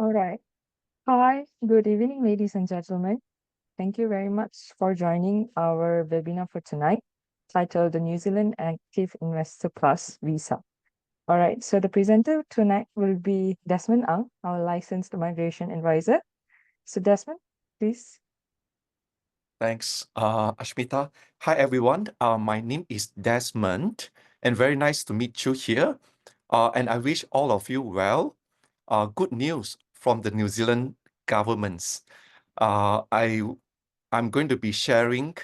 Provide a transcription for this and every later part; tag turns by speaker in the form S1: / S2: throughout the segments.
S1: All right. Hi, good evening, ladies and gentlemen. Thank you very much for joining our webinar for tonight, titled The New Zealand Active Investor Plus Visa. All right, so the presenter tonight will be Desmond Ang, our licensed migration advisor. So Desmond, please.
S2: Thanks, Ashmita. Hi, everyone. My name is Desmond, and very nice to meet you here. And I wish all of you well. Good news from the New Zealand governments. I'm going to be sharing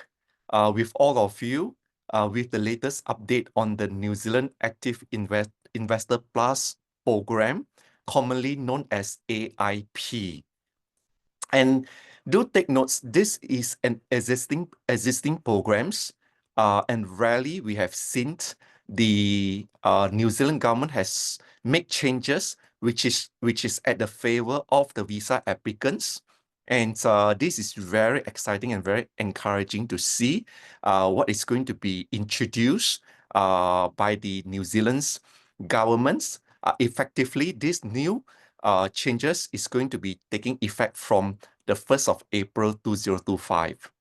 S2: with all of you with the latest update on the New Zealand Active Investor Plus program, commonly known as AIP. And do take notes, this is an existing programs, and rarely we have seen the New Zealand government has made changes which is at the favor of the visa applicants. And this is very exciting and very encouraging to see what is going to be introduced by the New Zealand's governments. Effectively, this new changes is going to be taking effect from the 1st of April 2025.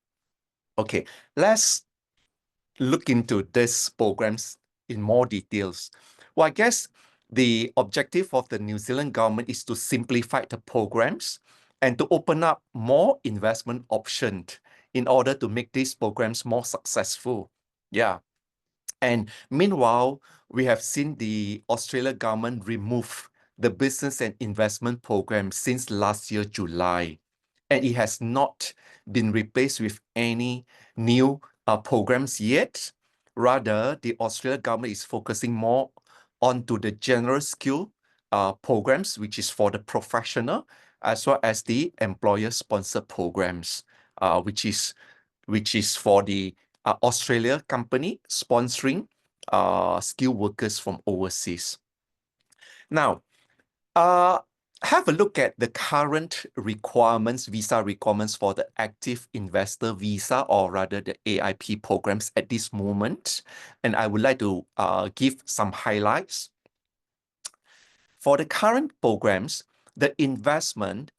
S2: Okay, let's look into these programs in more details. Well, I guess the objective of the New Zealand government is to simplify the programs and to open up more investment options in order to make these programs more successful. Yeah. And meanwhile, we have seen the Australia government remove the business and investment program since last year, July. And it has not been replaced with any new programs yet. Rather, the Australian government is focusing more onto the general skill programs, which is for the professional, as well as the employer-sponsored programs, which is for the Australia company sponsoring skilled workers from overseas. Now, have a look at the current requirements, visa requirements for the active investor visa, or rather the AIP programs at this moment. And I would like to give some highlights. For the current programs, the investment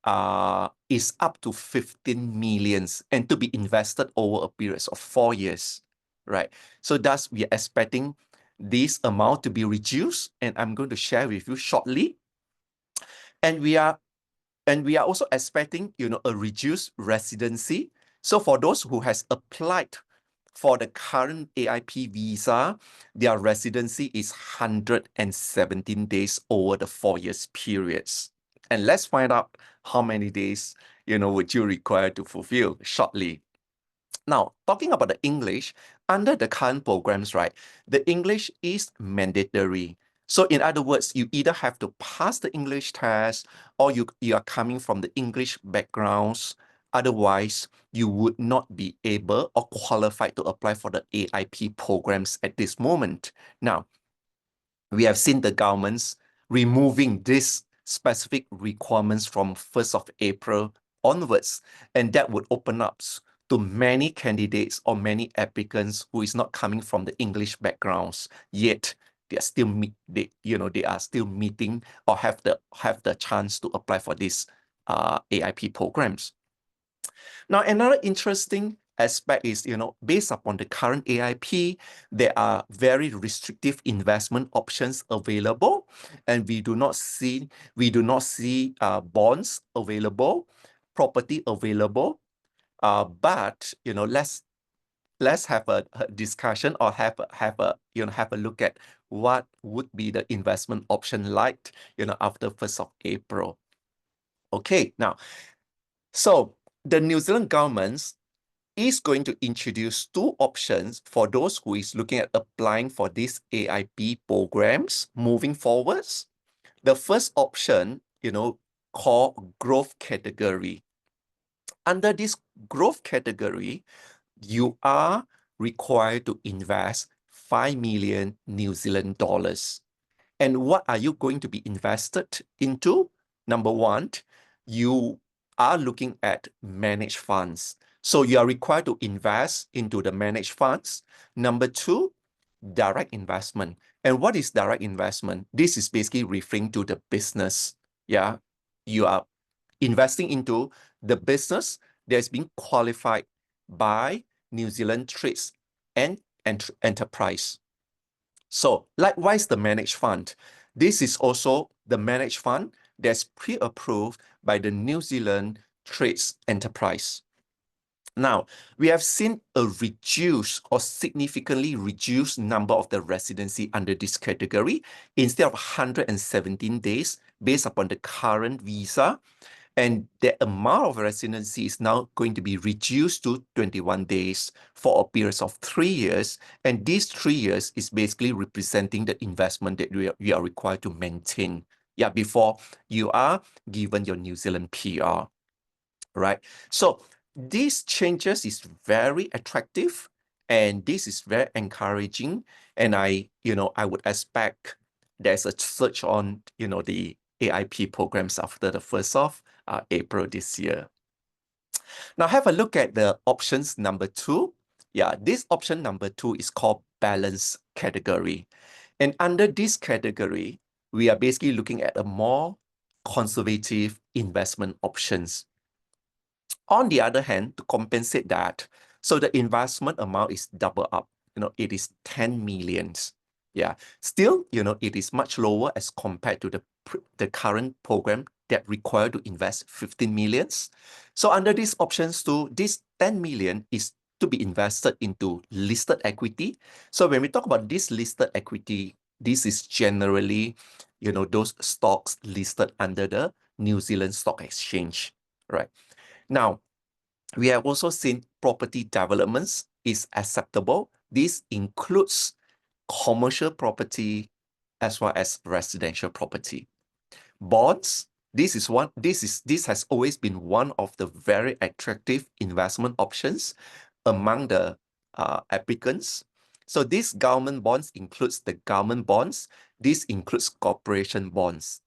S2: is up to 15 millions and to be invested over a period of 4 years, right? So thus we are expecting this amount to be reduced, and I'm going to share with you shortly. And we are also expecting, a reduced residency. So for those who has applied for the current AIP visa, their residency is 117 days over the 4 years periods. And let's find out how many days, would you require to fulfill shortly. Now, talking about the English, under the current programs, right, the English is mandatory. So in other words, you either have to pass the English test or you are coming from the English backgrounds. Otherwise, you would not be able or qualified to apply for the AIP programs at this moment. Now, we have seen the governments removing these specific requirements from 1st of April onwards, and that would open up to many candidates or many applicants who is not coming from the English backgrounds, yet they are still they are still meeting or have the chance to apply for these AIP programs. Now, another interesting aspect is, based upon the current AIP, there are very restrictive investment options available, and we do not see bonds available, property available. But let's have a discussion or have a look at what would be the investment option like, after 1st of April. Okay, now, so the New Zealand government is going to introduce 2 options for those who is looking at applying for these AIP programs moving forwards. The first option, called growth category. Under this growth category, you are required to invest 5 million New Zealand dollars. And what are you going to be invested into? Number one, you are looking at managed funds. So you are required to invest into the managed funds. Number 2, direct investment. And what is direct investment? This is basically referring to the business. Yeah. you are investing into the business that's been qualified by New Zealand Trades and Enterprise. So likewise, the managed fund. This is also the managed fund that's pre-approved by the New Zealand Trades Enterprise. Now, we have seen a reduced or significantly reduced number of the residency under this category. Instead of 117 days, based upon the current visa, and the amount of residency is now going to be reduced to 21 days for a period of 3 years. And these 3 years is basically representing the investment that you are required to maintain, before you are given your New Zealand PR, right? So these changes is very attractive, and this is very encouraging. And I would expect there's a surge on, the AIP programs after the 1st of April this year. Now have a look at the options number 2. This option number 2 is called balance category. And under this category, we are basically looking at a more conservative investment options. On the other hand, to compensate that, so the investment amount is double up. It is 10 millions. Still, it is much lower as compared to the current program that require to invest 15 millions. So under these options too, this 10 million is to be invested into listed equity. So when we talk about this listed equity, this is generally, those stocks listed under the New Zealand Stock Exchange, right? Now, we have also seen property developments is acceptable. This includes commercial property as well as residential property. Bonds, this has always been one of the very attractive investment options among the applicants. So these government bonds includes the government bonds. This includes corporation bonds.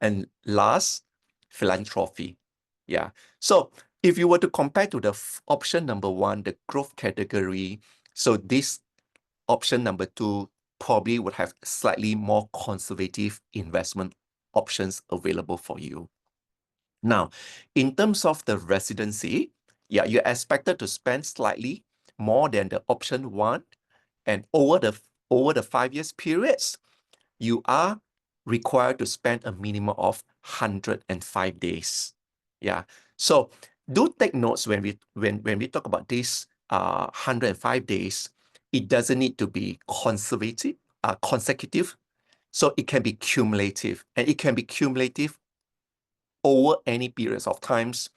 S2: And last, philanthropy. So if you were to compare to the option number 1, the growth category, so this option number 2 probably would have slightly more conservative investment options available for you. Now, in terms of the residency, you're expected to spend slightly more than the option 1, and over the 5 years periods, you are required to spend a minimum of 105 days. So do take notes when we talk about this 105 days. It doesn't need to be consecutive. So it can be cumulative, and it can be cumulative over any periods of times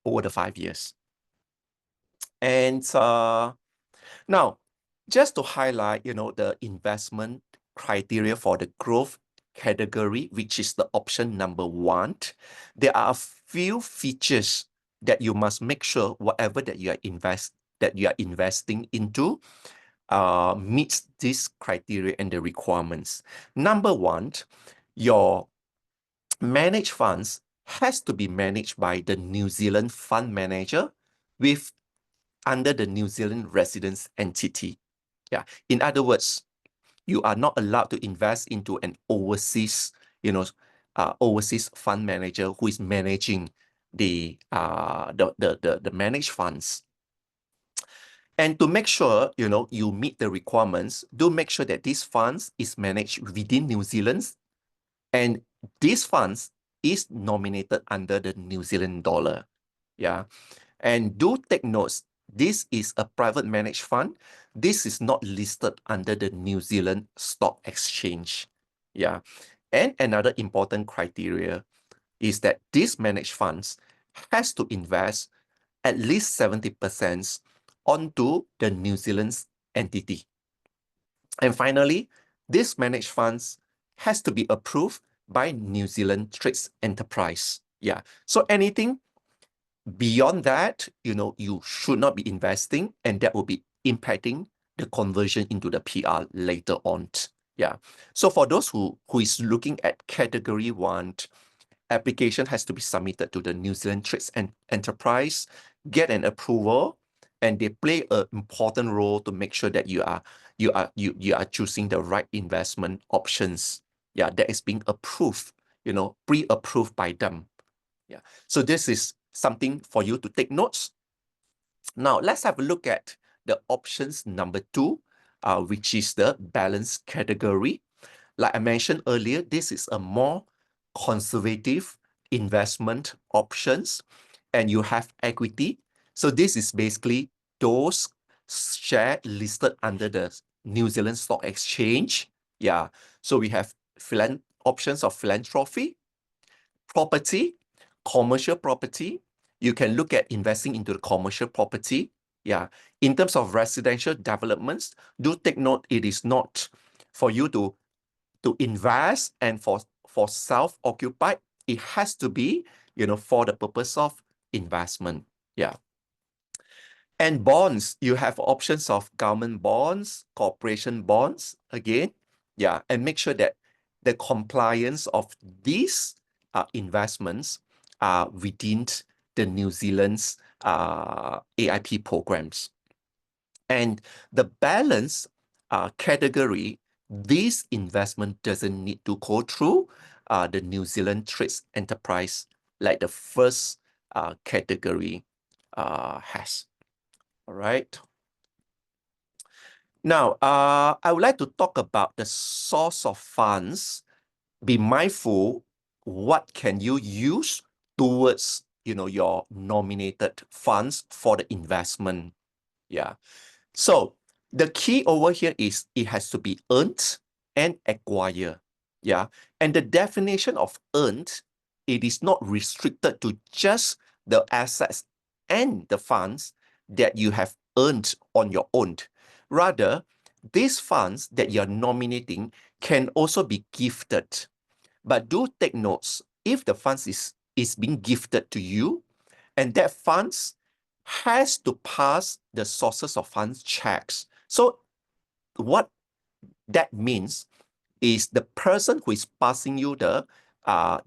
S2: over the 5 years. And now, just to highlight, the investment criteria for the growth category, which is the option number 1, there are a few features that you must make sure whatever that you are investing into meets this criteria and the requirements. Number 1, your managed funds has to be managed by the New Zealand fund manager under the New Zealand residence entity. In other words, you are not allowed to invest into an overseas fund manager who is managing the managed funds. And to make sure, you meet the requirements, do make sure that these funds is managed within New Zealand, and these funds is nominated under the New Zealand dollar. And do take notes, this is a private managed fund. This is not listed under the New Zealand Stock Exchange. And another important criteria is that these managed funds has to invest at least 70% onto the New Zealand's entity. And finally, this managed funds has to be approved by New Zealand Trades Enterprise. So anything beyond that, you should not be investing, and that will be impacting the conversion into the PR later on. So for those who is looking at category 1, application has to be submitted to the New Zealand Trades Enterprise, get an approval, and they play an important role to make sure that you are choosing the right investment options that is being approved pre-approved by them. Yeah. So this is something for you to take notes. Now, let's have a look at the options number 2, which is the balance category. Like I mentioned earlier, this is a more conservative investment options, and you have equity. So this is basically those share listed under the New Zealand Stock Exchange. Yeah. So we have options of philanthropy, property, commercial property. You can look at investing into the commercial property. Yeah. In terms of residential developments, do take note it is not for you to invest and for self-occupied. It has to be, for the purpose of investment. Yeah. And bonds, you have options of government bonds, corporation bonds, again. Yeah. And make sure that the compliance of these investments are within the New Zealand's AIP programs. And the balance category, this investment doesn't need to go through the New Zealand Trades Enterprise like the first category has. All right. Now, I would like to talk about the source of funds. Be mindful what can you use towards your nominated funds for the investment. Yeah. So the key over here is it has to be earned and acquired. Yeah. And the definition of earned, it is not restricted to just the assets and the funds that you have earned on your own. Rather, these funds that you're nominating can also be gifted. But do take notes, if the funds is being gifted to you, and that funds has to pass the sources of funds checks. So what that means is the person who is passing you the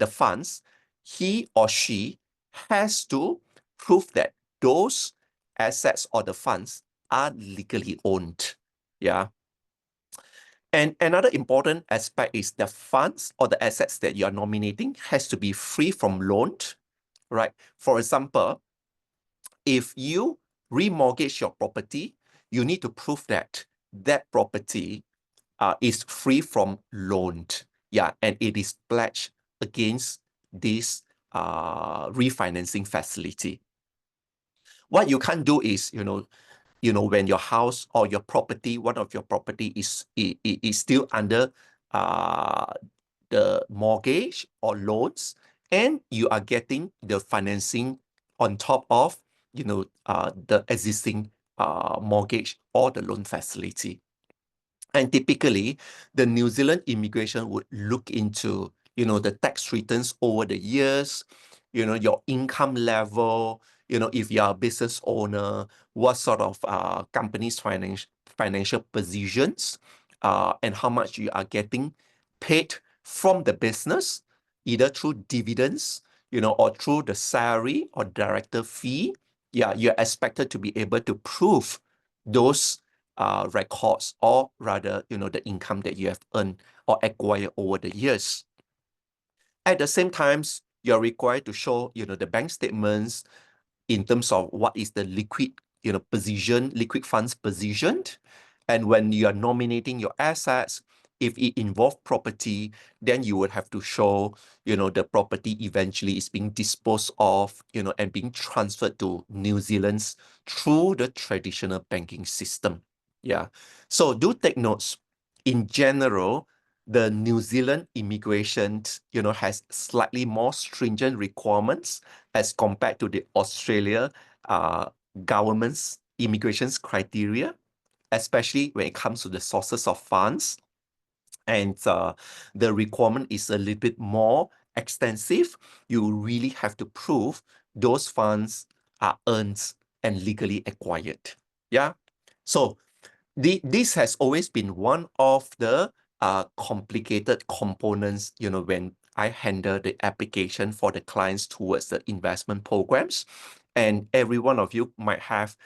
S2: funds, he or she has to prove that those assets or the funds are legally owned. Yeah. And another important aspect is the funds or the assets that you are nominating has to be free from loan, right? For example, if you remortgage your property, you need to prove that that property is free from loan. Yeah, and it is pledged against this refinancing facility. What you can't do is, when your house or your property, one of your property is still under uh, the mortgage or loans, and you are getting the financing on top of the existing mortgage or the loan facility. And typically, the New Zealand immigration would look into, the tax returns over the years, your income level, if you're a business owner, what sort of company's financial positions, and how much you are getting paid from the business, either through dividends, or through the salary or director fee. Yeah, you're expected to be able to prove those records, or rather, the income that you have earned or acquired over the years. At the same time, you're required to show, the bank statements in terms of what is the liquid, liquid funds positioned. And when you are nominating your assets, if it involves property, then you would have to show, the property eventually is being disposed of, and being transferred to New Zealand's through the traditional banking system. Yeah. So do take notes. In general, the New Zealand immigration, has slightly more stringent requirements as compared to the Australia government's immigration's criteria, especially when it comes to the sources of funds. And the requirement is a little bit more extensive. You really have to prove those funds are earned and legally acquired. Yeah. So this has always been one of the complicated components, when I handle the application for the clients towards the investment programs. And every one of you might have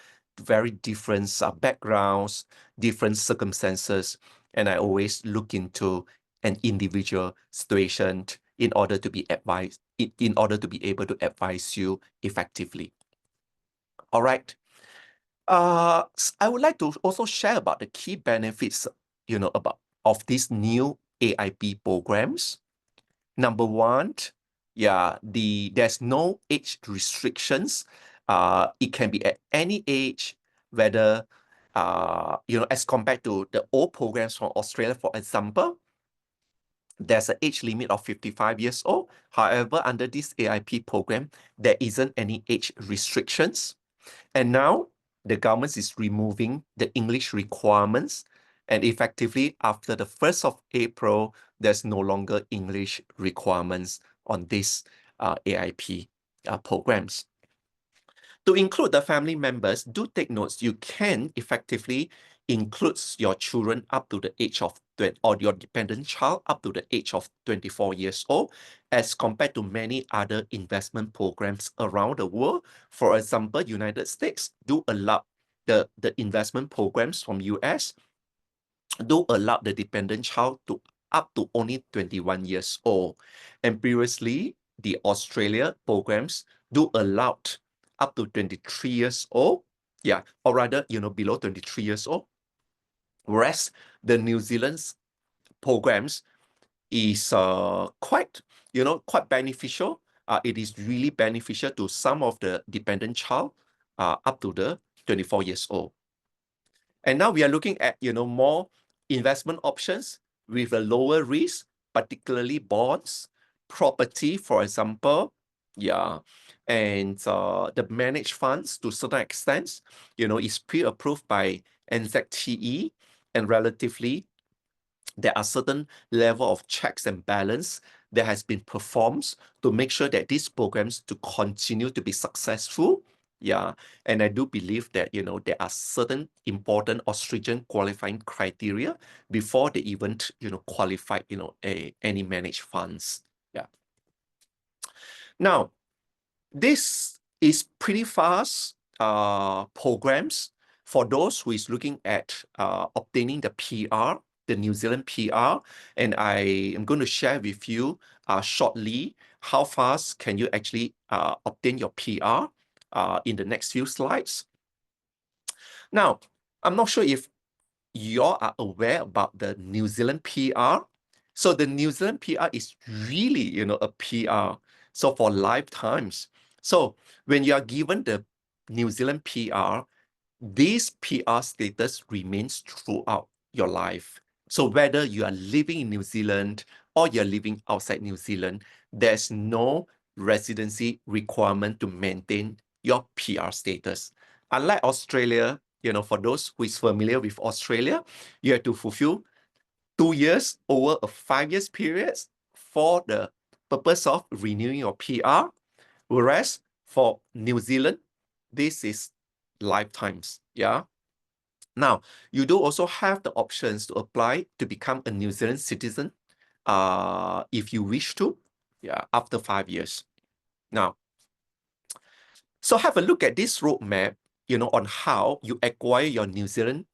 S2: very different backgrounds, different circumstances. And I always look into an individual situation in order to be advised, in order to be able to advise you effectively. All right. I would like to also share about the key benefits, about of these new AIP programs. Number one, yeah, there's no age restrictions. It can be at any age, whether as compared to the old programs from Australia, for example, there's an age limit of 55 years old. However, under this AIP program, there isn't any age restrictions. And now the government is removing the English requirements. And effectively, after the 1st of April, there's no longer English requirements on these AIP programs. To include the family members, do take notes. You can effectively include your children up to the age of or your dependent child up to the age of 24 years old, as compared to many other investment programs around the world. For example, United States do allow the investment programs from US do allow the dependent child to up to only 21 years old. And previously, the Australia programs do allow up to 23 years old. Yeah, or rather, below 23 years old. Whereas the New Zealand's programs is quite beneficial. It is really beneficial to some of the dependent child up to the 24 years old. And now we are looking at, more investment options with a lower risk, particularly bonds, property, for example. Yeah. And the managed funds to a certain extent, is pre-approved by NZTE, and relatively there are certain level of checks and balance that has been performed to make sure that these programs to continue to be successful. Yeah, and I do believe that, there are certain important or stringent qualifying criteria before they even, qualify, any managed funds. Yeah. Now, this is pretty fast programs for those who is looking at obtaining the PR, the New Zealand PR, and I am going to share with you shortly how fast can you actually obtain your PR in the next few slides. Now, I'm not sure if you all are aware about the New Zealand PR. So the New Zealand PR is really, a PR. So for lifetimes. So when you are given the New Zealand PR, this PR status remains throughout your life. So whether you are living in New Zealand or you're living outside New Zealand, there's no residency requirement to maintain your PR status. Unlike Australia, for those who is familiar with Australia, you have to fulfill 2 years over a 5 years period for the purpose of renewing your PR. Whereas for New Zealand, this is lifetimes. Yeah. Now, you do also have the options to apply to become a New Zealand citizen if you wish to, yeah, after 5 years. Now, so have a look at this roadmap, on how you acquire your New Zealand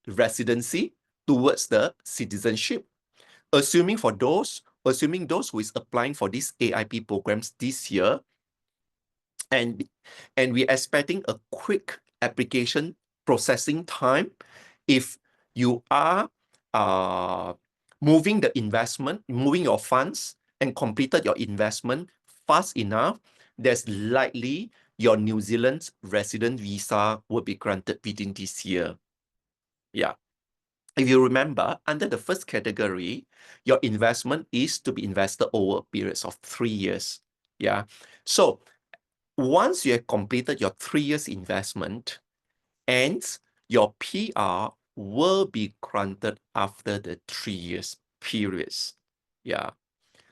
S2: residency towards the citizenship. Assuming those who is applying for these AIP programs this year, and we're expecting a quick application processing time. If you are moving your funds and completed your investment fast enough, there's likely your New Zealand resident visa will be granted within this year. Yeah. If you remember, under the first category, your investment is to be invested over periods of 3 years. Yeah. So once you have completed your 3 years investment, and your PR will be granted after the 3 years periods. Yeah.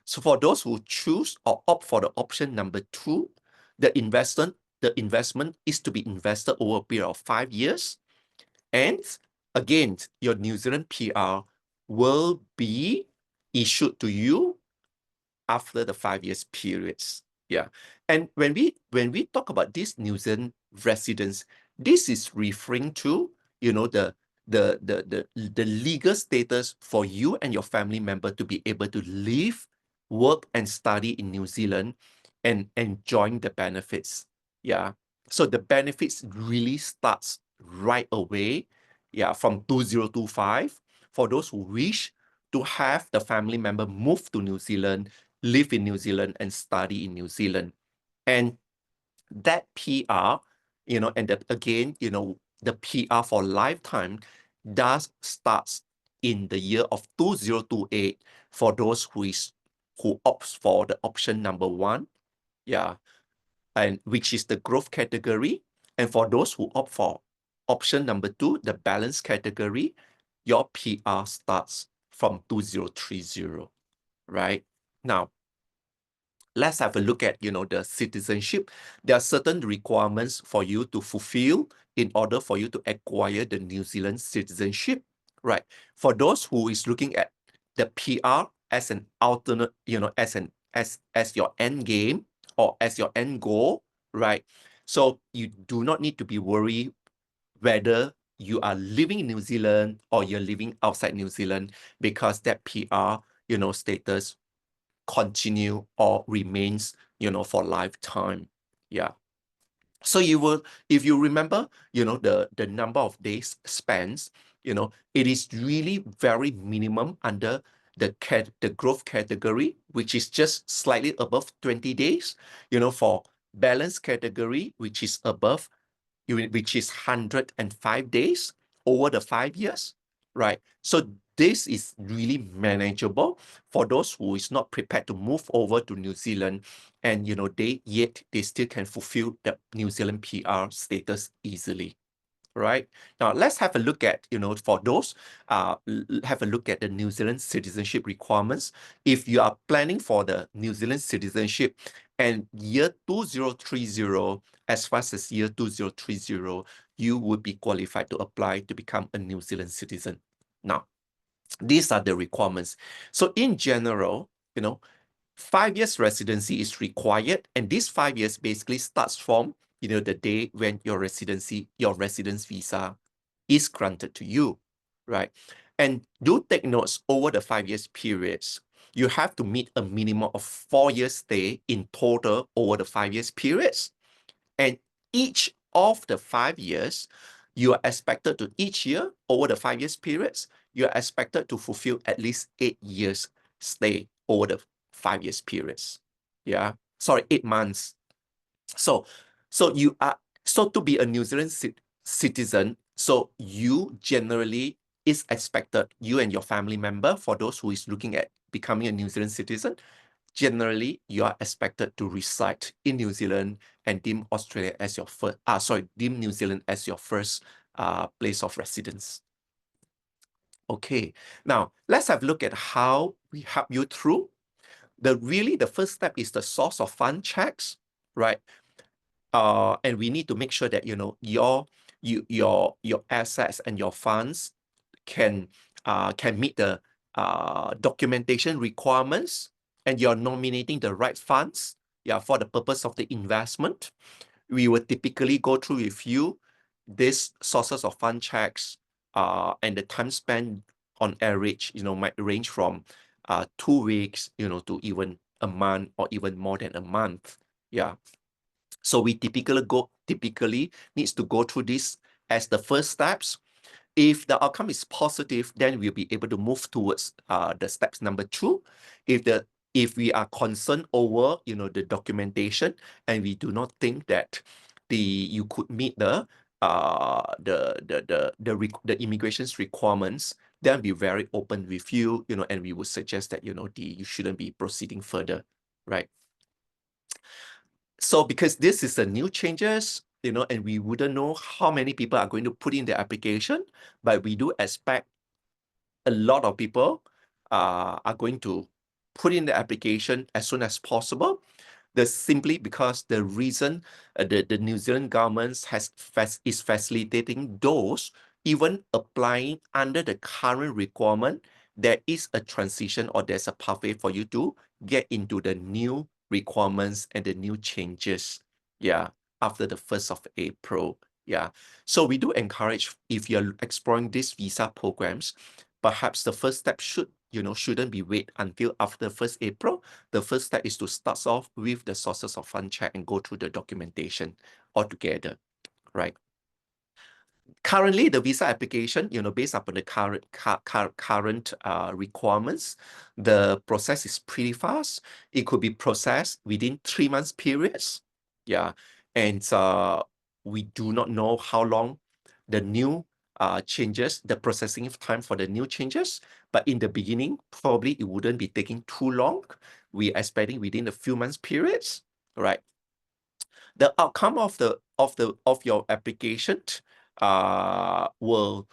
S2: So for those who choose or opt for the option number 2, the investment is to be invested over a period of 5 years. And again, your New Zealand PR will be issued to you after the 5 years periods. Yeah. And when we talk about this New Zealand residents, this is referring to, the legal status for you and your family member to be able to live work and study in New Zealand and enjoying the benefits. Yeah. So the benefits really starts right away. Yeah, from 2025 for those who wish to have the family member move to New Zealand, live in New Zealand, and study in New Zealand. And that PR, and that again, the PR for lifetime does starts in the year of 2028 for those who opts for the option number one, yeah, and which is the growth category. And for those who opt for option number two, the balance category, your PR starts from 2030, right? Now, let's have a look at the citizenship. There are certain requirements for you to fulfill in order for you to acquire the New Zealand citizenship, right? For those who is looking at the PR as an alternate, as your end game or as your end goal, right? So you do not need to be worried whether you are living in New Zealand or you're living outside New Zealand, because that PR status continue or remains, for lifetime. Yeah. So you will, if you remember, the number of days spent, it is really very minimum under the growth category, which is just slightly above 20 days, for balance category, which is above, which is 105 days over the 5 years, right? So this is really manageable for those who is not prepared to move over to New Zealand, and they still can fulfill the New Zealand PR status easily. Right. Now let's have a look at, for those, have a look at the New Zealand citizenship requirements. If you are planning for the New Zealand citizenship and year 2030, as fast as year 2030, you would be qualified to apply to become a New Zealand citizen. Now, these are the requirements. So in general, 5 years residency is required, and this 5 years basically starts from the day when your residence visa is granted to you, right? And do take notes, over the 5 years periods, you have to meet a minimum of 4 years stay in total over the 5 years periods. And each of the 5 years, you are expected to, each year over the 5 years periods, you are expected to fulfill at least 8 years stay over the 5 years periods. Yeah, sorry, 8 months. So, you are, so to be a New Zealand citizen, so you generally is expected, you and your family member, for those who is looking at becoming a New Zealand citizen, generally you are expected to reside in New Zealand and deem Australia as your first, deem New Zealand as your first place of residence. Okay, now let's have a look at how we help you through. The first step is the source of fund checks, right? And we need to make sure that your assets and your funds can meet the documentation requirements, and you're nominating the right funds, yeah, for the purpose of the investment. We will typically go through with you these sources of fund checks, and the time spent on average, might range from 2 weeks, to even a month or even more than a month. Yeah. So we typically needs to go through this as the first steps. If the outcome is positive, then we'll be able to move towards the steps number two. If we are concerned over the documentation, and we do not think that you could meet the immigration's requirements, then be very open with you, and we would suggest that you shouldn't be proceeding further, right? So because this is a new changes, and we wouldn't know how many people are going to put in the application, but we do expect a lot of people are going to put in the application as soon as possible. That's simply because the reason the New Zealand government is facilitating those even applying under the current requirement. There is a transition, or there's a pathway for you to get into the new requirements and the new changes, yeah, after the 1st of April. Yeah, so we do encourage, if you're exploring these visa programs, perhaps the first step should shouldn't be wait until after 1st April. The first step is to start off with the sources of fund check and go through the documentation altogether, right? Currently, the visa application, based upon the current requirements, the process is pretty fast. It could be processed within 3 months periods. Yeah, and we do not know how long the new changes, the processing time for the new changes. But in the beginning, probably it wouldn't be taking too long. We are expecting within a few months periods, right? The outcome of your application will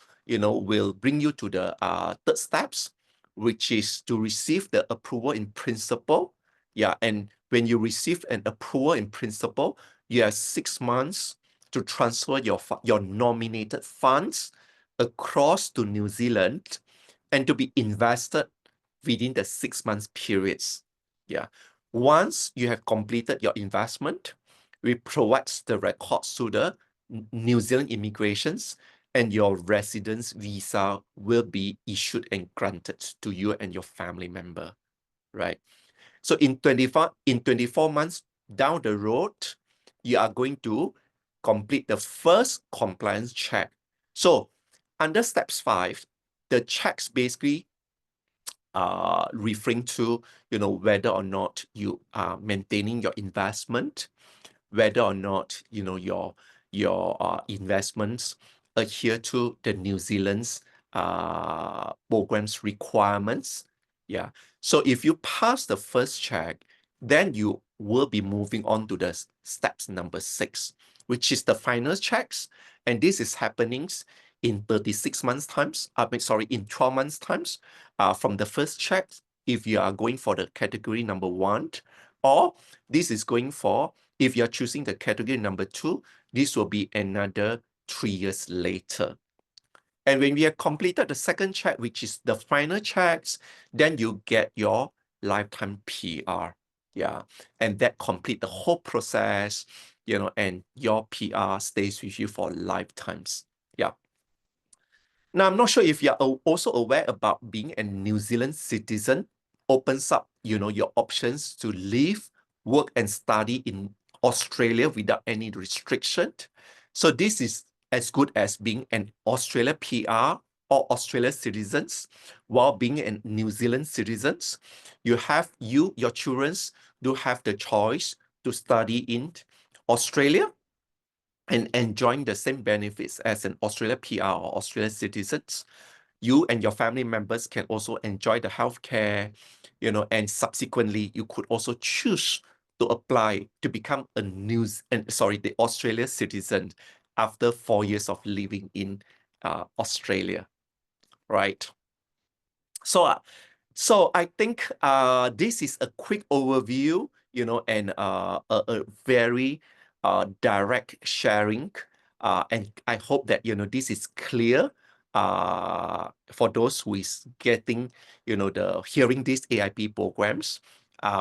S2: bring you to the third steps, which is to receive the approval in principle. Yeah, and when you receive an approval in principle, you have 6 months to transfer your nominated funds across to New Zealand and to be invested within the 6 months periods. Yeah. Once you have completed your investment, we provide the records to the New Zealand immigrations, and your residence visa will be issued and granted to you and your family member, right? So in 24 months down the road, you are going to complete the first compliance check. So under steps 5, the checks basically referring to whether or not you are maintaining your investment, whether or not your investments adhere to the New Zealand's program's requirements. Yeah. So if you pass the first check, then you will be moving on to the steps number 6, which is the final checks. And this is happening in 36 months times, in 12 months times, from the first check, if you are going for the category number 1, or this is going for, if you're choosing the category number 2, this will be another 3 years later. And when we have completed the second check, which is the final checks, then you get your lifetime PR. Yeah. And that complete the whole process, and your PR stays with you for lifetimes. Yeah. Now, I'm not sure if you're also aware about being a New Zealand citizen opens up, your options to live, work, and study in Australia without any restriction. So this is as good as being an Australia PR or Australia citizens. While being a New Zealand citizens, your children do have the choice to study in Australia and enjoying the same benefits as an Australia PR or Australian citizens. You and your family members can also enjoy the healthcare, and subsequently you could also choose to apply to become the Australia citizen after 4 years of living in Australia, right? So I think this is a quick overview, and a very direct sharing. And I hope that, this is clear for those who is getting, hearing these AIP programs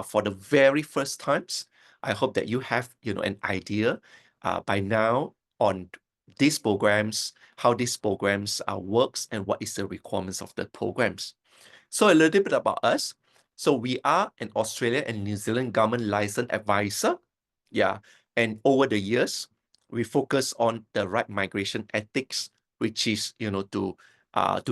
S2: for the very first times. I hope that you have, an idea by now on these programs, how these programs works, and what is the requirements of the programs. So a little bit about us. So we are an Australia and New Zealand government licensed advisor. Yeah. And over the years, we focus on the right migration ethics, which is, to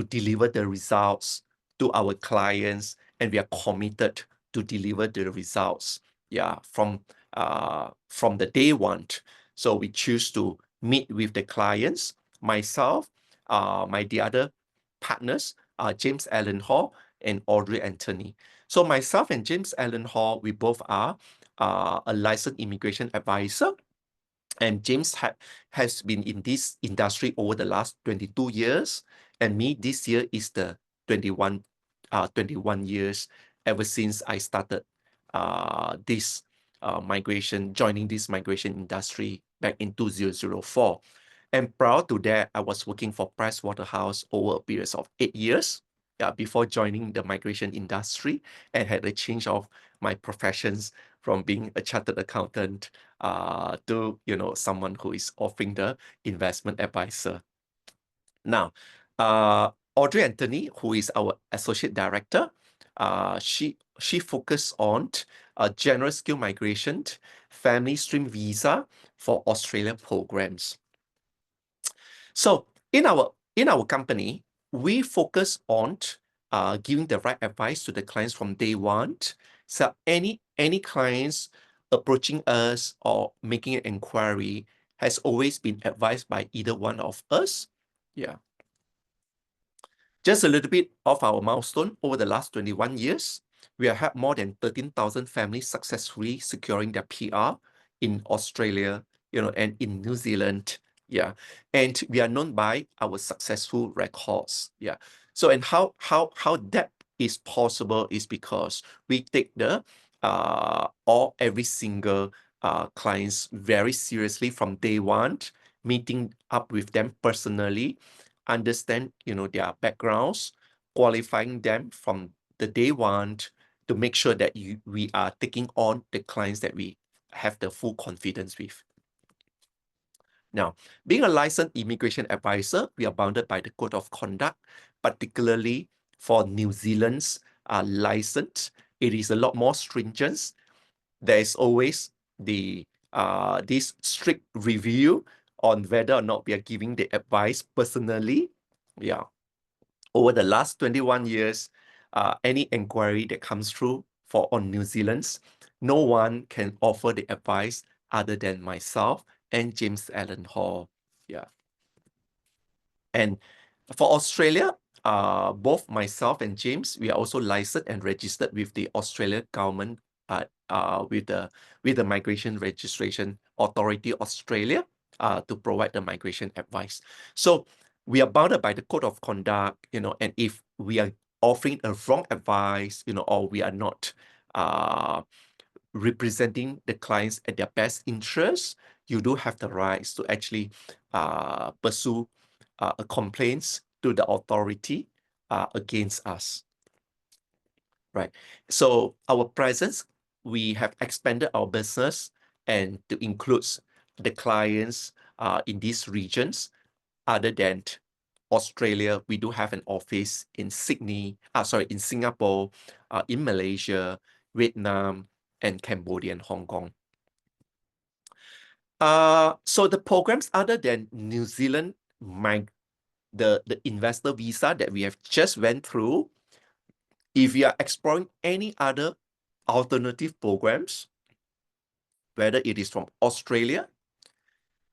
S2: deliver the results to our clients. And we are committed to deliver the results. Yeah. From the day one. So we choose to meet with the clients, myself, the other partners, James Allen Hall and Audrey Anthony. So myself and James Allen Hall, we both are a licensed immigration advisor. And James has been in this industry over the last 22 years. And me, this year is the 21 years ever since I started joining this migration industry back in 2004. And prior to that, I was working for Pricewaterhouse over a period of 8 years before joining the migration industry, and had a change of my professions from being a chartered accountant to someone who is offering the investment advisor. Now, Audrey Anthony, who is our associate director, she focused on general skill migration, family stream visa for Australia programs. So in our company, we focus on giving the right advice to the clients from day one. So any clients approaching us or making an inquiry has always been advised by either one of us. Yeah. Just a little bit of our milestone over the last 21 years. We have had more than 13,000 families successfully securing their PR in Australia, and in New Zealand. Yeah. And we are known by our successful records. Yeah. So, and how that is possible is because we take the every single clients very seriously from day one, meeting up with them personally, understand their backgrounds, qualifying them from the day one to make sure that we are taking on the clients that we have the full confidence with. Now, being a licensed immigration advisor, we are bounded by the code of conduct, particularly for New Zealand's license. It is a lot more stringent. There is always this strict review on whether or not we are giving the advice personally. Yeah. Over the last 21 years, any inquiry that comes through on New Zealand's, no one can offer the advice other than myself and James Allen Hall. Yeah. And for Australia, both myself and James, we are also licensed and registered with the Australian government, with the Migration Registration Authority Australia, to provide the migration advice. So we are bounded by the code of conduct, and if we are offering a wrong advice, or we are not representing the clients at their best interest, you do have the rights to actually pursue a complaints to the authority against us. Right. So our presence, we have expanded our business and to include the clients in these regions. Other than Australia, we do have an office in in Singapore, in Malaysia, Vietnam, and Cambodia and Hong Kong. So the programs other than New Zealand, the investor visa that we have just went through, if you are exploring any other alternative programs, whether it is from Australia,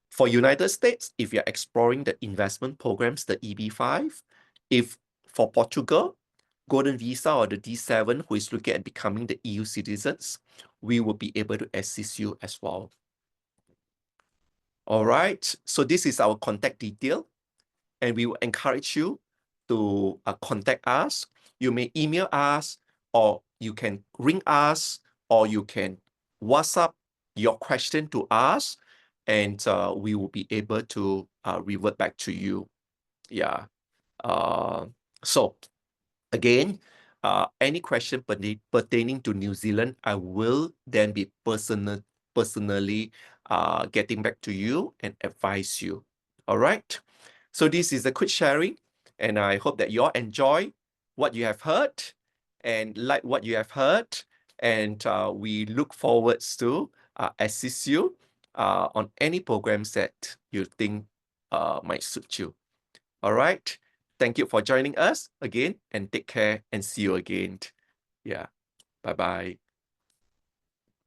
S2: for United States, if you're exploring the investment programs, the EB5, if for Portugal, Golden Visa or the D7, who is looking at becoming the EU citizens, we will be able to assist you as well. All right, so this is our contact detail, and we will encourage you to contact us. You may email us, or you can ring us, or you can WhatsApp your question to us, and we will be able to revert back to you. Yeah. So again, any question pertaining to New Zealand, I will then be personally getting back to you and advise you. All right. So this is a quick sharing, and I hope that you all enjoy what you have heard and like what you have heard. And we look forward to assist you on any programs that you think might suit you. All right. Thank you for joining us again, and take care and see you again. Yeah. Bye-bye.